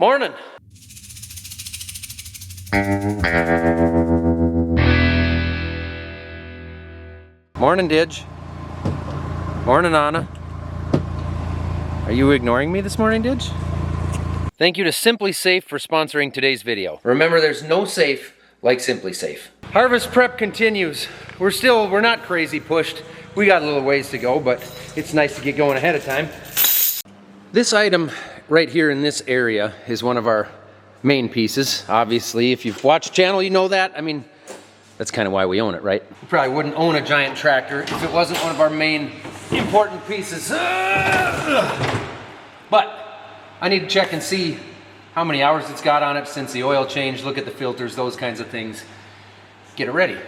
Morning. Morning, Didge. Morning, Anna. Are you ignoring me this morning, Didge? Thank you to Simply Safe for sponsoring today's video. Remember, there's no safe like Simply Safe. Harvest prep continues. We're not crazy pushed. We got a little ways to go, but it's nice to get going ahead of time. This item right here in this area is one of our main pieces. Obviously, if you've watched the channel, you know that. I mean, that's kind of why we own it, right? We probably wouldn't own a giant tractor if it wasn't one of our main important pieces. But I need to check and see how many hours it's got on it since the oil change, look at the filters, those kinds of things. Get it ready.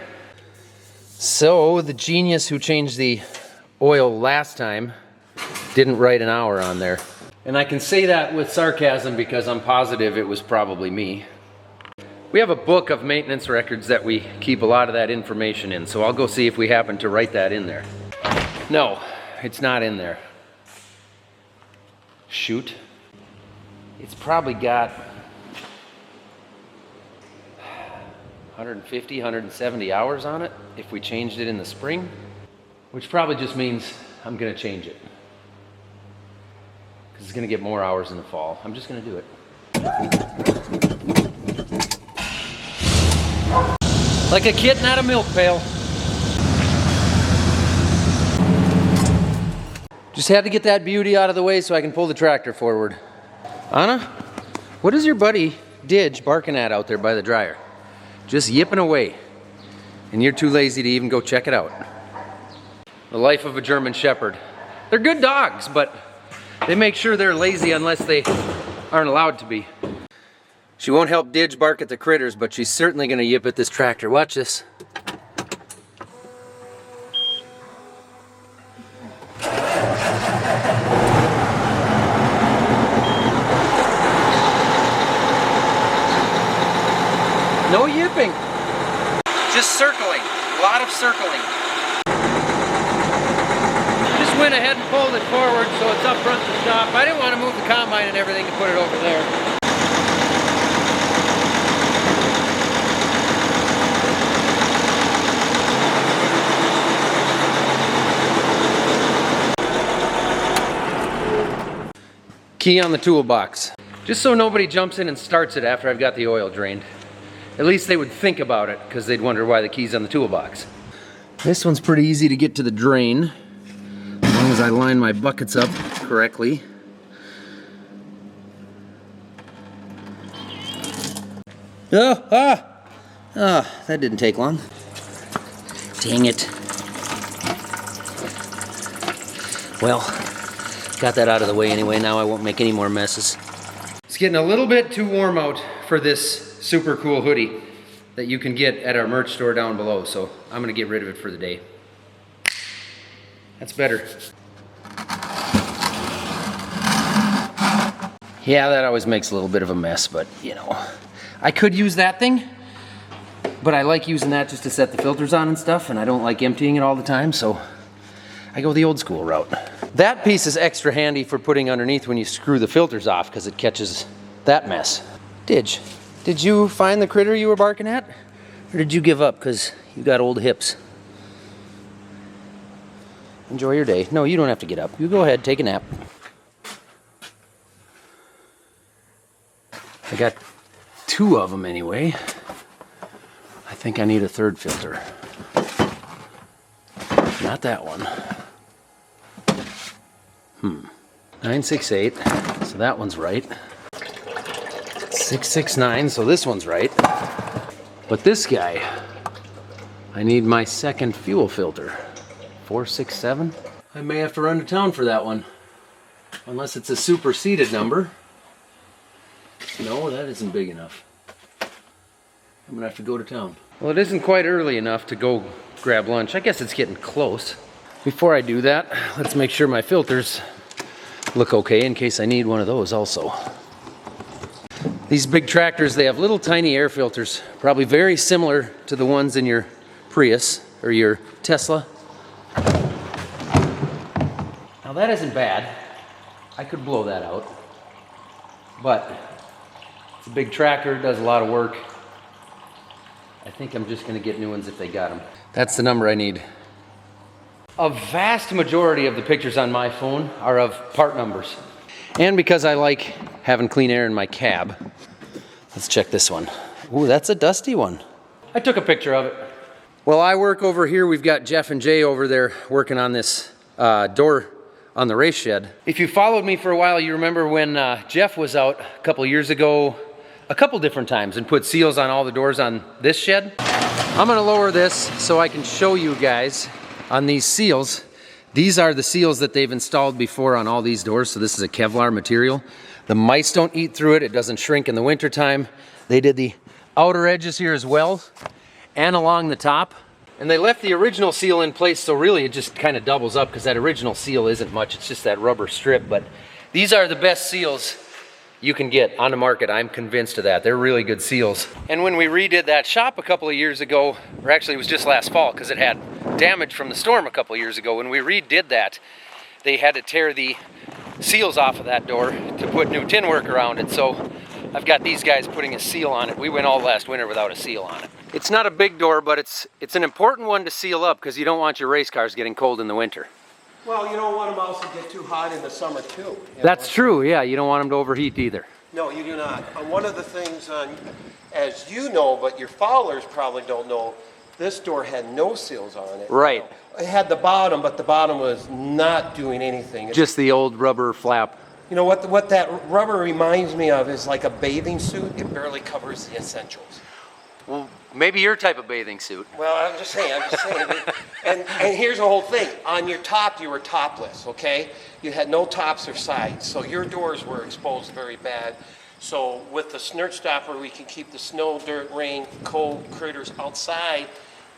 So the genius who changed the oil last time didn't write an hour on there. And I can say that with sarcasm because I'm positive it was probably me. We have a book of maintenance records that we keep a lot of that information in, so I'll go see if we happen to write that in there. No, it's not in there. Shoot. It's probably got 150, 170 hours on it if we changed it in the spring, which probably just means I'm gonna change it. Because it's gonna get more hours in the fall. I'm just gonna do it. Like a kitten out of milk pail. Just had to get that beauty out of the way so I can pull the tractor forward. Anna, what is your buddy Didge barking at out there by the dryer? Just yipping away. And you're too lazy to even go check it out. The life of a German Shepherd. They're good dogs, but they make sure they're lazy unless they aren't allowed to be. She won't help Didge bark at the critters, but she's certainly gonna yip at this tractor. Watch this. No yipping. Just circling. A lot of circling. Just went ahead and pulled it forward so it's up front to stop. I didn't want to move the combine and everything and put it over there. Key on the toolbox. Just so nobody jumps in and starts it after I've got the oil drained. At least they would think about it, because they'd wonder why the key's on the toolbox. This one's pretty easy to get to the drain, as long as I line my buckets up correctly. That didn't take long. Dang it. Well, got that out of the way anyway, now I won't make any more messes. It's getting a little bit too warm out for this super cool hoodie that you can get at our merch store down below, so I'm gonna get rid of it for the day. That's better. Yeah, that always makes a little bit of a mess, but you know, I could use that thing, but I like using that just to set the filters on and stuff, and I don't like emptying it all the time, so I go the old school route. That piece is extra handy for putting underneath when you screw the filters off, because it catches that mess. Didge, did you find the critter you were barking at? Or did you give up because you got old hips? Enjoy your day. No, you don't have to get up. You go ahead, take a nap. I got 2 of them anyway. I think I need a 3rd filter. Not that one. 968, so that one's right. 669, so this one's right. But this guy, I need my 2nd fuel filter. 467. I may have to run to town for that one. Unless it's a superseded number. No, that isn't big enough. I'm gonna have to go to town. Well, it isn't quite early enough to go grab lunch. I guess it's getting close. Before I do that, let's make sure my filters look okay in case I need one of those also. These big tractors, they have little tiny air filters, probably very similar to the ones in your Prius or your Tesla. Now that isn't bad. I could blow that out. But It's a big tractor, does a lot of work. I think I'm just gonna get new ones if they got them. That's the number I need. A vast majority of the pictures on my phone are of part numbers. And because I like having clean air in my cab, let's check this one. Ooh, that's a dusty one. I took a picture of it. Well, I work over here. We've got Jeff and Jay over there working on this door on the race shed. If you followed me for a while, you remember when Jeff was out a couple years ago, a couple different times, and put seals on all the doors on this shed. I'm gonna lower this so I can show you guys on these seals. These are the seals that they've installed before on all these doors, so this is a Kevlar material. The mice don't eat through it, it doesn't shrink in the wintertime. They did the outer edges here as well, and along the top. And they left the original seal in place, so really it just kind of doubles up because that original seal isn't much, it's just that rubber strip. But these are the best seals you can get on the market. I'm convinced of that. They're really good seals. And when we redid that shop a couple of years ago, or actually it was just last fall because it had damage from the storm a couple of years ago, when we redid that, they had to tear the seals off of that door to put new tin work around it. So I've got these guys putting a seal on it. We went all last winter without a seal on it. It's not a big door, but it's an important one to seal up because you don't want your race cars getting cold in the winter. Well, you don't want them also to get too hot in the summer too. That's true, yeah. You don't want them to overheat either. No, you do not. One of the things, as you know, but your followers probably don't know, this door had no seals on it. Right. It had the bottom, but the bottom was not doing anything. Just the old rubber flap. You know what that rubber reminds me of is like a bathing suit. It barely covers the essentials. Well, maybe your type of bathing suit. Well, I'm just saying. And here's the whole thing. On your top, you were topless, okay? You had no tops or sides, so your doors were exposed very bad. So with the Snirt stopper, we can keep the snow, dirt, rain, cold critters outside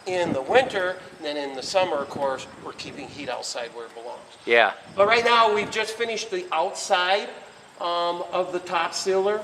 in the winter. And then in the summer, of course, we're keeping heat outside where it belongs. Yeah. But right now, we've just finished the outside of the top sealer.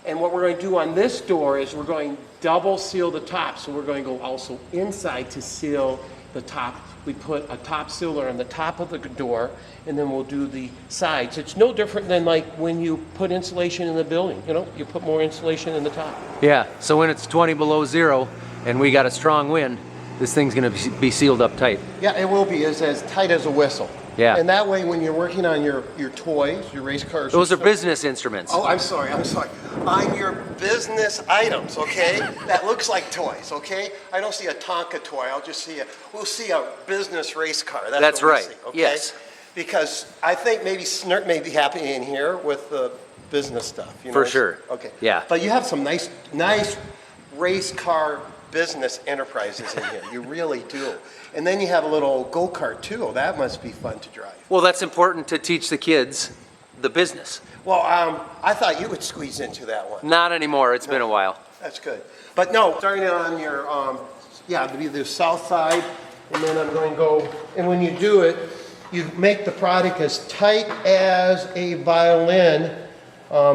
And what we're going to do on this door is we're going to double seal the top. So we're going to go also inside to seal the top. We put a top sealer on the top of the door, and then we'll do the sides. It's no different than like when you put insulation in the building. You know, you put more insulation in the top. Yeah, so when it's 20 below zero and we got a strong wind, this thing's going to be sealed up tight. Yeah, it will be. It's as tight as a whistle. Yeah. And that way, when you're working on your toys, your race cars. Those are business instruments. Oh, I'm sorry. On your business items, okay? That looks like toys, okay? I don't see a Tonka toy. We'll see a business race car. That's what right. We see, okay? Yes. Because I think maybe Snirt may be happy in here with the business stuff. You know? For sure. Okay. Yeah. But you have some nice race car business enterprises in here. You really do. And then you have a little go-kart too. That must be fun to drive. Well, that's important to teach the kids the business. Well, I thought you would squeeze into that one. Not anymore. It's been a while. That's good. But no, starting on your, it'll be the south side, and then I'm going to go, and when you do it, you make the product as tight as a violin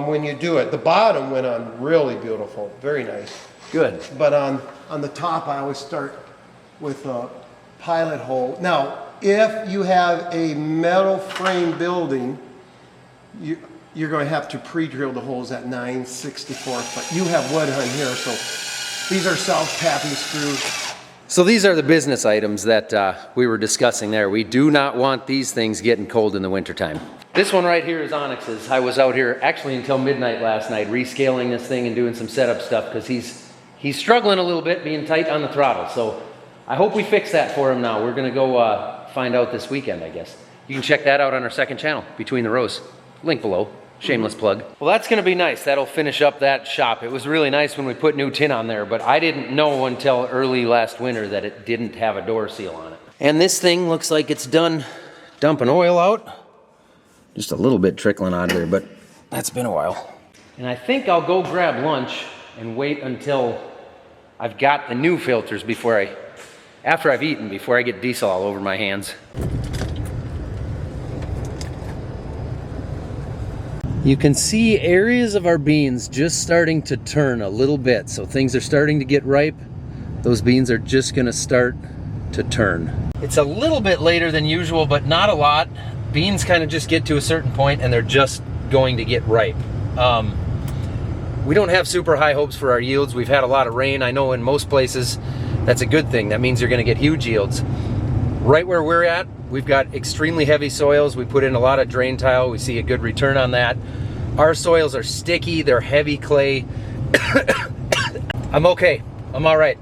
when you do it. The bottom went on really beautiful, very nice. Good. But on the top, I always start with a pilot hole. Now, if you have a metal frame building, you're going to have to pre-drill the holes at 9/64. But you have wood on here, so these are self-tapping screws. So these are the business items that we were discussing there. We do not want these things getting cold in the wintertime. This one right here is Onyx's. I was out here actually until midnight last night rescaling this thing and doing some setup stuff because he's struggling a little bit being tight on the throttle. So I hope we fix that for him now. We're going to go find out this weekend, I guess. You can check that out on our second channel, Between the Rows. Link below. Shameless plug. Well, that's going to be nice. That'll finish up that shop. It was really nice when we put new tin on there, but I didn't know until early last winter that it didn't have a door seal on it. And this thing looks like it's done dumping oil out. Just a little bit trickling out of there, but that's been a while. And I think I'll go grab lunch and wait until I've got the new filters after I've eaten, before I get diesel all over my hands. You can see areas of our beans just starting to turn a little bit. So things are starting to get ripe. Those beans are just gonna start to turn. It's a little bit later than usual, but not a lot. Beans kind of just get to a certain point and they're just going to get ripe. We don't have super high hopes for our yields. We've had a lot of rain. I know in most places that's a good thing. That means you're going to get huge yields. Right where we're at, we've got extremely heavy soils. We put in a lot of drain tile. We see a good return on that. Our soils are sticky. They're heavy clay. I'm okay. I'm all right.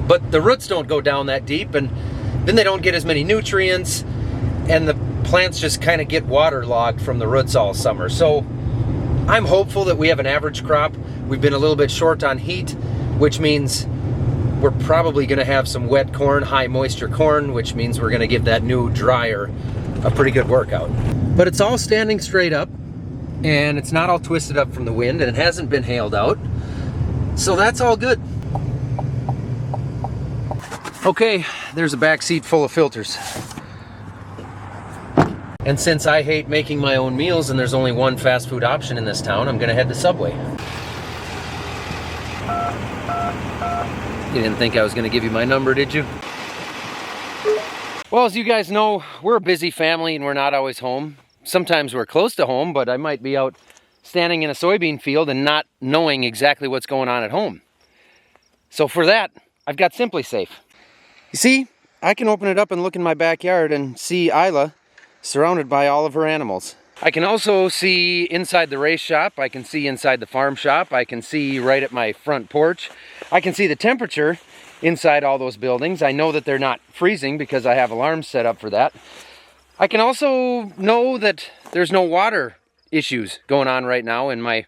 But the roots don't go down that deep, and then they don't get as many nutrients, and the plants just kind of get waterlogged from the roots all summer. So I'm hopeful that we have an average crop. We've been a little bit short on heat, which means we're probably going to have some wet corn, high moisture corn, which means we're going to give that new dryer a pretty good workout. But it's all standing straight up, and it's not all twisted up from the wind, and it hasn't been hailed out. So that's all good. Okay, there's a back seat full of filters. And since I hate making my own meals and there's only one fast food option in this town, I'm gonna head to Subway. You didn't think I was gonna give you my number, did you? Well, as you guys know, we're a busy family and we're not always home. Sometimes we're close to home, but I might be out standing in a soybean field and not knowing exactly what's going on at home. So for that, I've got Simply Safe. You see, I can open it up and look in my backyard and see Isla surrounded by all of her animals. I can also see inside the race shop. I can see inside the farm shop. I can see right at my front porch. I can see the temperature inside all those buildings. I know that they're not freezing because I have alarms set up for that. I can also know that there's no water issues going on right now in my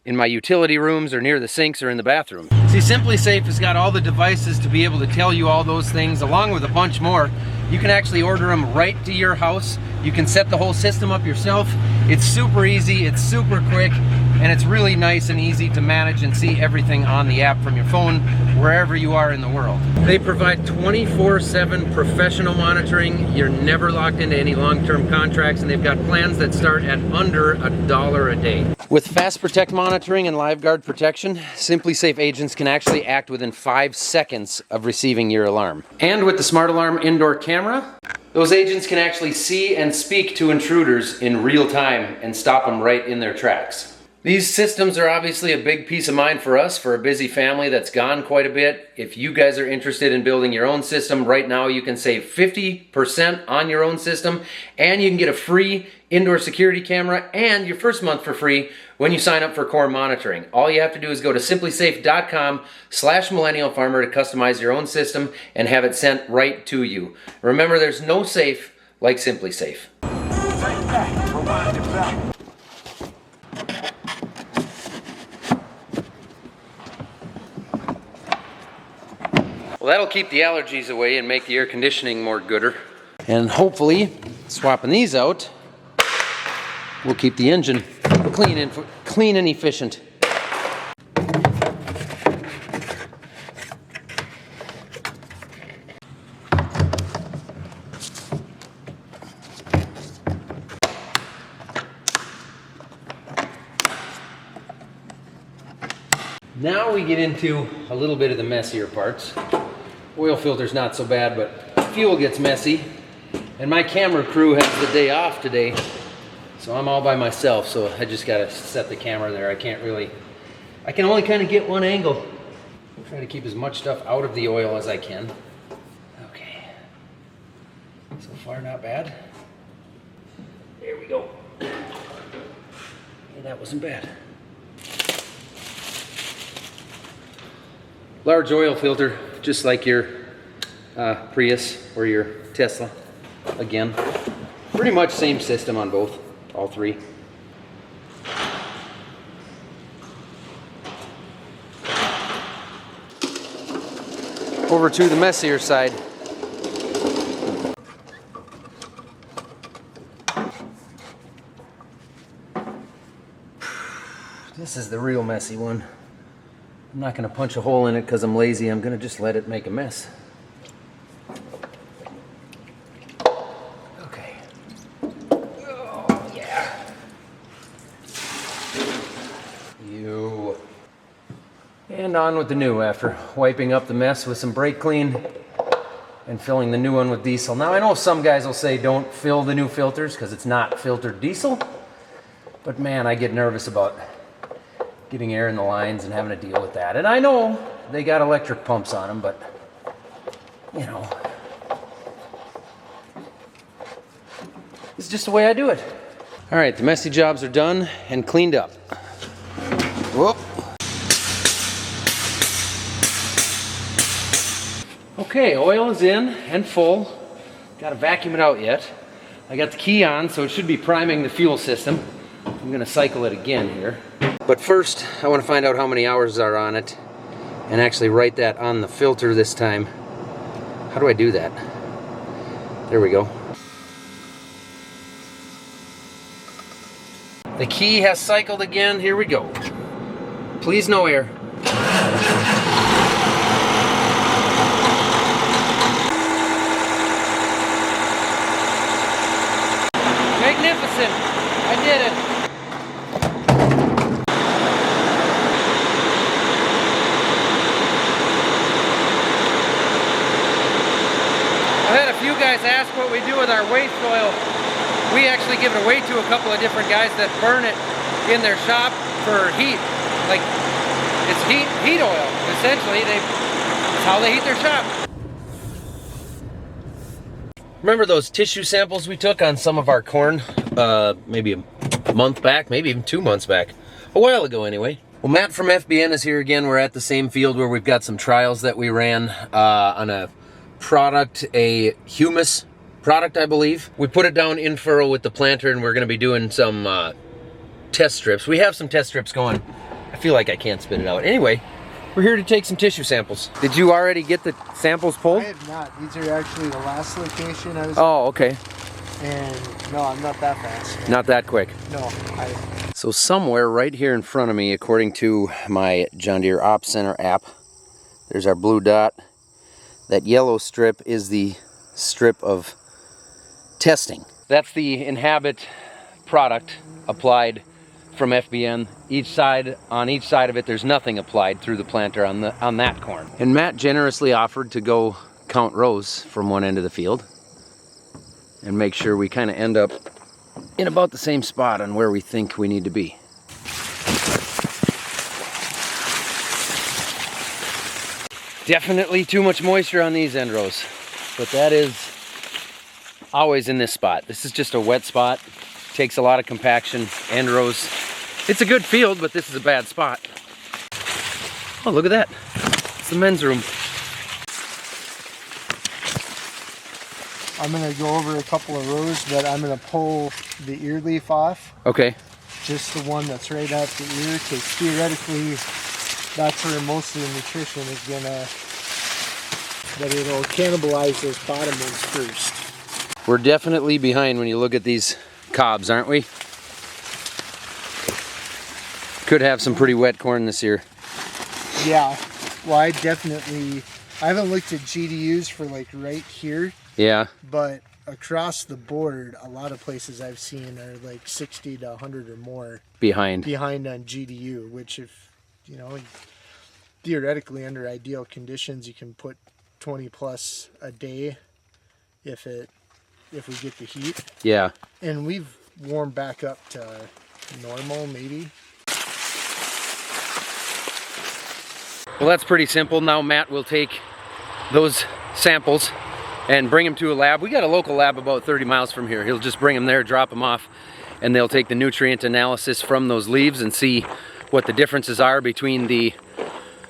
utility rooms or near the sinks or in the bathroom. See, Simply Safe has got all the devices to be able to tell you all those things, along with a bunch more. You can actually order them right to your house. You can set the whole system up yourself. It's super easy, it's super quick, and it's really nice and easy to manage and see everything on the app from your phone, wherever you are in the world. They provide 24/7 professional monitoring. You're never locked into any long-term contracts, and they've got plans that start at under $1 a day. With Fast Protect monitoring and LiveGuard protection, Simply Safe agents can actually act within 5 seconds of receiving your alarm. And with the Smart Alarm indoor camera, those agents can actually see and speak to intruders in real time and stop them right in their tracks. These systems are obviously a big peace of mind for us, for a busy family that's gone quite a bit. If you guys are interested in building your own system, right now you can save 50% on your own system, and you can get a free indoor security camera and your first month for free when you sign up for Core Monitoring. All you have to do is go to simplysafe.com/millennialfarmer to customize your own system and have it sent right to you. Remember, there's no safe like Simply Safe. Well, that'll keep the allergies away and make the air conditioning more gooder. And hopefully, swapping these out will keep the engine clean and efficient. Now we get into a little bit of the messier parts. Oil filter's not so bad, but fuel gets messy. And my camera crew has the day off today, so I'm all by myself, so I just gotta set the camera there. I can only kind of get one angle. I'm trying to keep as much stuff out of the oil as I can. Okay. So far, not bad. There we go. Hey, that wasn't bad. Large oil filter, just like your Prius or your Tesla. Again, pretty much same system on both, all three. Over to the messier side. This is the real messy one. I'm not going to punch a hole in it because I'm lazy. I'm going to just let it make a mess. Okay. Oh, yeah. And on with the new after wiping up the mess with some brake clean and filling the new one with diesel. Now I know some guys will say don't fill the new filters because it's not filtered diesel. But man, I get nervous about getting air in the lines and having to deal with that. And I know they got electric pumps on them, but you know, it's just the way I do it. All right, the messy jobs are done and cleaned up. Whoop. Okay, oil is in and full. Got to vacuum it out yet. I got the key on, so it should be priming the fuel system. I'm gonna cycle it again here. But first, I want to find out how many hours are on it and actually write that on the filter this time. How do I do that? There we go. The key has cycled again. Here we go. Please no air. Magnificent. I did it. I've had a few guys ask what we do with our waste oil. We actually give it away to a couple of different guys that burn it in their shop for heat. Like, it's heat oil, essentially. It's how they heat their shop. Remember those tissue samples we took on some of our corn maybe a month back, maybe even 2 months back? A while ago anyway. Well, Matt from FBN is here again. We're at the same field where we've got some trials that we ran on a product, a humus product, I believe. We put it down in furrow with the planter, and we're going to be doing some test strips. We have some test strips going. I feel like I can't spit it out. Anyway, we're here to take some tissue samples. Did you already get the samples pulled? I have not. These are actually the last location I was. Oh, okay. And no, I'm not that fast. Not that quick. No. So somewhere right here in front of me, according to my John Deere Op Center app, there's our blue dot. That yellow strip is the strip of testing. That's the Inhabit product applied from FBN. On each side of it, there's nothing applied through the planter on that corn. And Matt generously offered to go count rows from one end of the field and make sure we kind of end up in about the same spot on where we think we need to be. Definitely too much moisture on these end rows, but that is always in this spot. This is just a wet spot. Takes a lot of compaction, end rows. It's a good field, but this is a bad spot. Oh, look at that. It's the men's room. I'm gonna go over a couple of rows, but I'm gonna pull the ear leaf off. Okay. Just the one that's right at the ear, because theoretically, that's where most of the nutrition is gonna, but it'll cannibalize those bottom ones first. We're definitely behind when you look at these cobs, aren't we? Could have some pretty wet corn this year. Yeah, well I haven't looked at GDUs for like right here. Yeah. But across the board, a lot of places I've seen are like 60 to 100 or more behind on GDU, which if, you know, theoretically under ideal conditions, you can put 20 plus a day if we get the heat. Yeah. And we've warmed back up to normal maybe. Well, that's pretty simple. Now Matt will take those samples and bring them to a lab. We got a local lab about 30 miles from here. He'll just bring them there, drop them off, and they'll take the nutrient analysis from those leaves and see what the differences are between the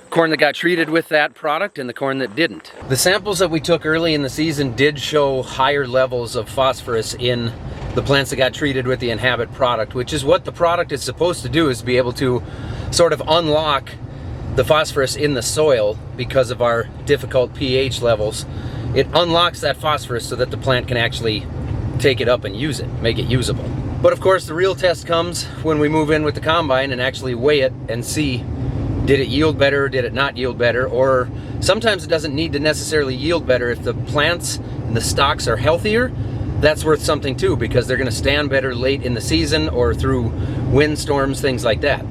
corn that got treated with that product and the corn that didn't. The samples that we took early in the season did show higher levels of phosphorus in the plants that got treated with the Inhabit product, which is what the product is supposed to do, is be able to sort of unlock the phosphorus in the soil because of our difficult pH levels. It unlocks that phosphorus so that the plant can actually take it up and use it, make it usable. But of course the real test comes when we move in with the combine and actually weigh it and see, did it yield better, did it not yield better, or sometimes it doesn't need to necessarily yield better. If the plants and the stalks are healthier, that's worth something too, because they're gonna stand better late in the season or through windstorms, things like that.